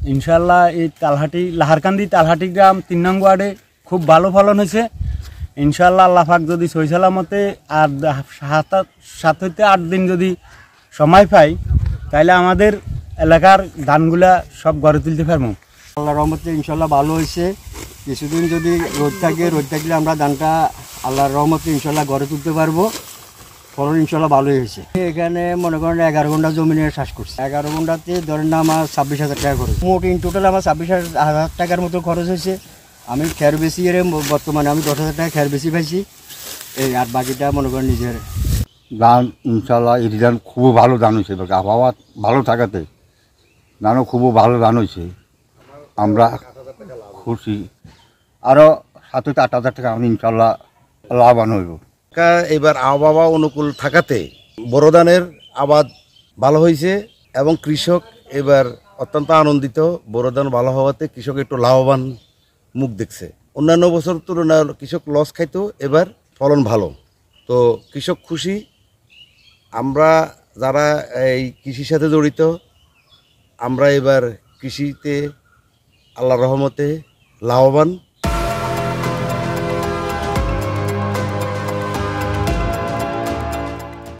ইনশাল্লাহ এই লাহারকান্দি তালহাটি গ্রাম 3 নং ওয়ার্ডে খুব ভালো ফলন হয়েছে। ইনশাল্লাহ আল্লাহ পাক যদি সহি সালামতে আর 7 হইতে 8 দিন যদি সময় পাই তাহলে আমাদের এলাকার ধানগুলা সব ঘরে তুলতে পারবো। আল্লাহর রহমতে ইনশাল্লাহ ভালো হয়েছে। কিছুদিন যদি রোদ থাকলে আমরা ধানটা আল্লাহর রহমতে ইনশাল্লাহ ঘরে তুলতে পারবো। ফলন ইনশাল্লাহ ভালোই হয়েছে। এখানে মনে করেন 11 ঘন্টা জমিনে চাষ করছি। 11 ঘন্টাতে ধরেন না আমার 26,000 টাকা খরচ। মোট ইন টোটাল আমার 26,000 টাকার মতো খরচ হয়েছে। আমি খের বেশি বর্তমানে আমি 10,000 টাকা খের বেশি পাইছি। এই আর বাকিটা মনে করেন নিজের ধান। ইনশাল্লাহ এই ধান খুব ভালো ধান হয়েছে। আবহাওয়া ভালো থাকাতে ধানও খুব ভালো ধান হয়েছে। আমরা খুশি। আরও 7 থেকে 8,000 টাকা আমি ইনশাল্লাহ লাভবান হইব। এবার আবহাওয়া অনুকূল থাকাতে বোরো ধানের আবাদ ভালো হয়েছে এবং কৃষক এবার অত্যন্ত আনন্দিত। বোরো ধান ভালো হওয়াতে কৃষক একটু লাভবান মুখ দেখছে। অন্যান্য বছর তুলনায় কৃষক লস খাইতো, এবার ফলন ভালো, তো কৃষক খুশি। আমরা যারা এই কৃষির সাথে জড়িত, আমরা এবার কৃষিতে আল্লাহর রহমতে লাভবান।